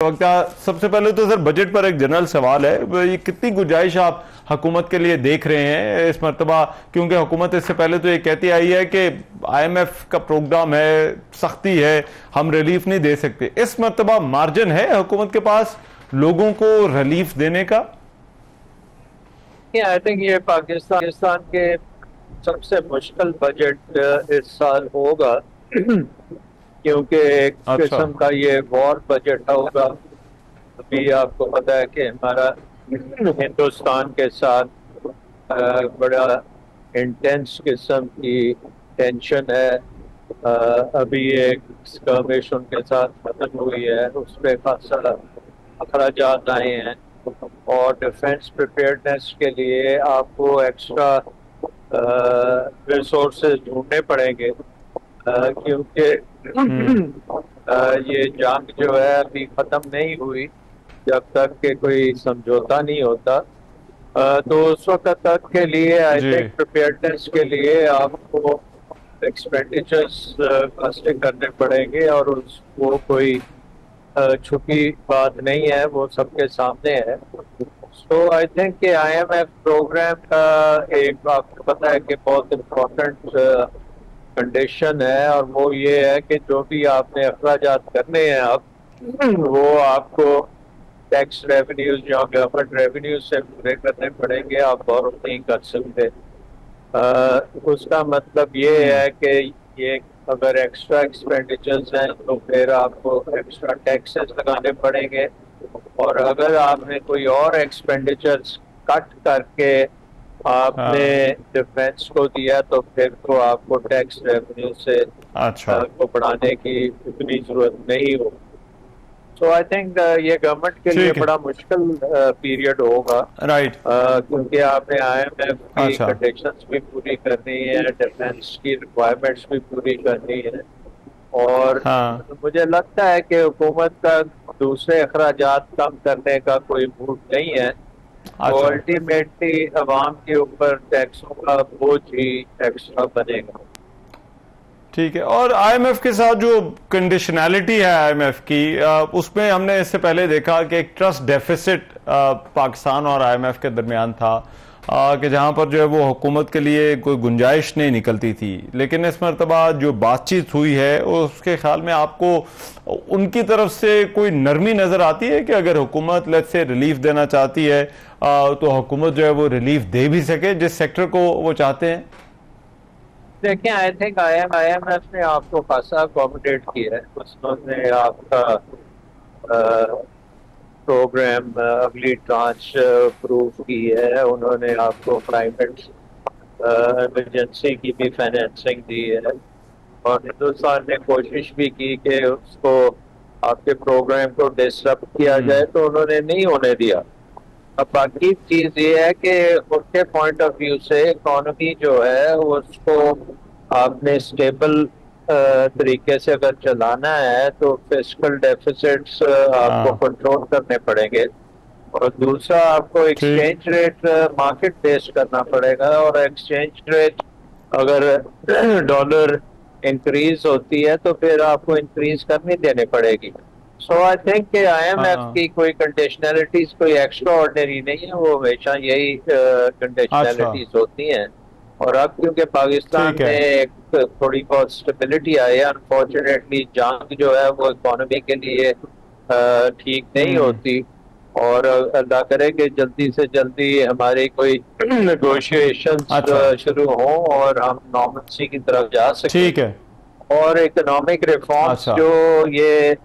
वक्त सबसे पहले तो सर बजट पर एक जनरल सवाल है, ये कितनी गुंजाइश आप हुकूमत के लिए देख रहे हैं इस मरतबा, क्योंकि हुकूमत इससे पहले तो ये कहती आई है कि IMF का प्रोग्राम है, सख्ती है, हम रिलीफ नहीं दे सकते। इस मरतबा मार्जिन है हुकूमत के पास लोगों को रिलीफ देने का? आई थिंक ये पाकिस्तान के सबसे मुश्किल बजट इस साल होगा क्योंकि एक किस्म का ये वॉर बजट होगा। अभी आपको पता है कि हमारा हिंदुस्तान के साथ बड़ा इंटेंस किस्म की टेंशन है। अभी एक स्कर्मिश उनके साथ खत्म हुई है, उस पर खासा अखराजात आए हैं और डिफेंस प्रिपेयर्डनेस के लिए आपको एक्स्ट्रा रिसोर्सेज ढूंढने पड़ेंगे क्योंकि ये जंग जो है अभी खत्म नहीं हुई जब तक के कोई समझौता नहीं होता। तो उस वक्त तक के लिए आई थिंक प्रिपेयर्डनेस के लिए आपको एक्सपेंडिचर्स कस्टिंग करने पड़ेंगे और वो कोई छुपी बात नहीं है, वो सबके सामने है। सो आई थिंक कि IMF प्रोग्राम का एक आपको पता है कि बहुत इम्पोर्टेंट कंडीशन है और वो ये है कि जो भी आपने अखराजात करने हैं अब वो आपको टैक्स रेवेन्यूज या गवर्नमेंट रेवेन्यूज से पूरे करने पड़ेंगे, आप बोरो नहीं कर सकते। उसका मतलब ये है कि ये अगर एक्स्ट्रा एक्सपेंडिचर्स हैं तो फिर आपको एक्स्ट्रा टैक्सेस लगाने पड़ेंगे और अगर आपने कोई और एक्सपेंडिचर्स कट करके आपने डिफेंस को दिया तो फिर तो आपको टैक्स रेवेन्यू से को बढ़ाने की इतनी जरूरत नहीं हो। सो आई थिंक ये गवर्नमेंट के लिए बड़ा मुश्किल पीरियड होगा, क्योंकि आपने IMF की कंडीशंस भी पूरी करनी है, डिफेंस की रिक्वायरमेंट्स भी पूरी करनी है और मुझे लगता है कि हुकूमत का दूसरे अखराजात कम करने का कोई मूड नहीं है। तो अल्टीमेटली अवाम के ऊपर टैक्सों का बोझ ही एक्स्ट्रा बनेगा। ठीक है। और IMF के साथ जो कंडीशनैलिटी है IMF की, उसमें हमने इससे पहले देखा कि एक ट्रस्ट डेफिसिट पाकिस्तान और IMF के दरमियान था कि जहां पर जो है वो हुकूमत के लिए कोई गुंजाइश नहीं निकलती थी, लेकिन इस मरतबा जो बातचीत हुई है उसके ख्याल में आपको उनकी तरफ से कोई नरमी नजर आती है कि अगर हुकूमत लेट्स से रिलीफ देना चाहती है तो हुकूमत जो है वो रिलीफ दे भी सके जिस सेक्टर को वो चाहते हैं? देखिए, आई थिंक IMF ने आपको खासा अकोमोडेट किया है। उसने आपका प्रोग्राम अगली ट्रांच अप्रूव की है, उन्होंने आपको प्राइवेट इमरजेंसी की भी फाइनेंसिंग दी है और हिंदुस्तान ने कोशिश भी की कि उसको आपके प्रोग्राम को डिसरप्ट किया जाए तो उन्होंने नहीं होने दिया। अब बाकी चीज ये है कि उनके पॉइंट ऑफ व्यू से इकोनॉमी जो है उसको आपने स्टेबल तरीके से अगर चलाना है तो फिस्कल डेफिसिट्स आपको कंट्रोल करने पड़ेंगे और दूसरा आपको एक्सचेंज रेट मार्केट बेस्ड करना पड़ेगा और एक्सचेंज रेट अगर डॉलर इंक्रीज होती है तो फिर आपको इंक्रीज करनी देनी पड़ेगी। सो आई थिंक कि IMF की कोई कंडीशनैलिटीज कोई एक्स्ट्रा ऑर्डिनरी नहीं है, वो हमेशा यही कंडीशनैलिटीज होती हैं और अब क्योंकि पाकिस्तान में एक थोड़ी बहुत स्टेबिलिटी आई है, अनफॉर्चुनेटली जंग जो है वो इकोनॉमी के लिए ठीक नहीं होती और अल्लाह करे कि जल्दी से जल्दी हमारी कोई नेगोशिएशंस शुरू हो और हम नॉर्मलसी की तरफ जा सकें। ठीक है। और इकोनॉमिक रिफॉर्म्स जो ये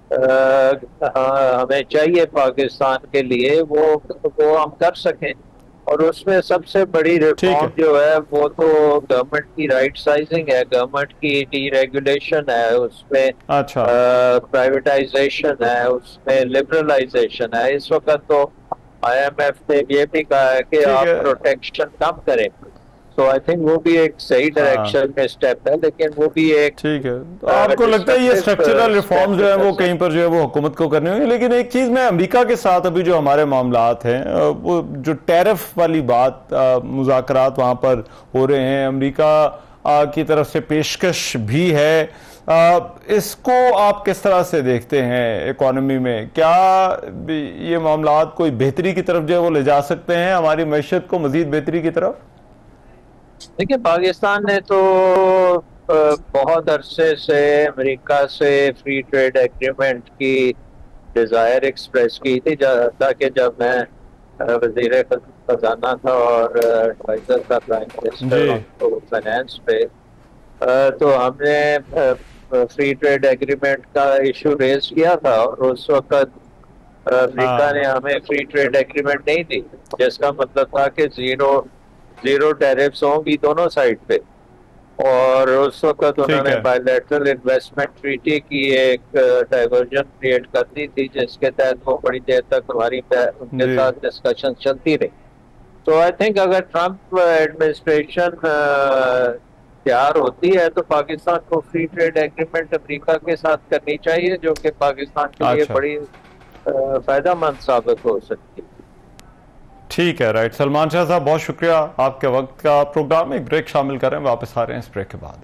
हमें चाहिए पाकिस्तान के लिए वो हम कर सकें और उसमें सबसे बड़ी रिफॉर्म जो है वो तो गवर्नमेंट की राइट साइजिंग है, गवर्नमेंट की डीरेगुलेशन है, उसमें प्राइवेटाइजेशन है, उसमें लिबरलाइजेशन है। इस वक्त तो IMF ने ये भी कहा है कि आप प्रोटेक्शन कम करें, तो आई थिंक वो भी एक सही डायरेक्शन में स्टेप है, लेकिन वो भी एक ठीक है। तो आपको लगता है ये स्ट्रक्चरल रिफॉर्म्स जो है वो कहीं पर जो है वो हुकूमत को करने होंगे? लेकिन एक चीज में अमेरिका के साथ अभी जो हमारे मामलात हैं, वो जो टैरिफ वाली बात मुज़ाकरात वहां पर हो रहे हैं, अमेरिका की तरफ से पेशकश भी है इसको आप किस तरह से देखते हैं इकोनॉमी में? क्या ये मामलात कोई बेहतरी की तरफ जो है वो ले जा सकते हैं हमारी मैशत को मजीद बेहतरी की तरफ? देखिए, पाकिस्तान ने तो बहुत अरसे से अमेरिका से फ्री ट्रेड एग्रीमेंट की डिजायर एक्सप्रेस की थी, ताकि जब मैं वजीर खजाना था और एडवाइजर था प्राइम मिनिस्टर फाइनेंस पे, तो हमने फ्री ट्रेड एग्रीमेंट का इशू रेज किया था और उस वक्त अमेरिका ने हमें फ्री ट्रेड एग्रीमेंट नहीं दी, जिसका मतलब था कि जीरो टैरिफ्स होंगी दोनों साइड पे। और उस वक्त उन्होंने बायलैटरल इन्वेस्टमेंट ट्रीटी की एक डाइवर्जन क्रिएट कर दी थी, जिसके तहत वो बड़ी देर तक हमारी उनके साथ डिस्कशन चलती रही। तो आई थिंक अगर ट्रम्प एडमिनिस्ट्रेशन तैयार होती है तो पाकिस्तान को फ्री ट्रेड एग्रीमेंट अमेरिका के साथ करनी चाहिए, जो कि पाकिस्तान के लिए बड़ी फायदेमंद साबित हो सकती है। ठीक है, राइट। सलमान शाह साहब, बहुत शुक्रिया आपके वक्त का। प्रोग्राम में एक ब्रेक शामिल करें, वापस आ रहे हैं इस ब्रेक के बाद।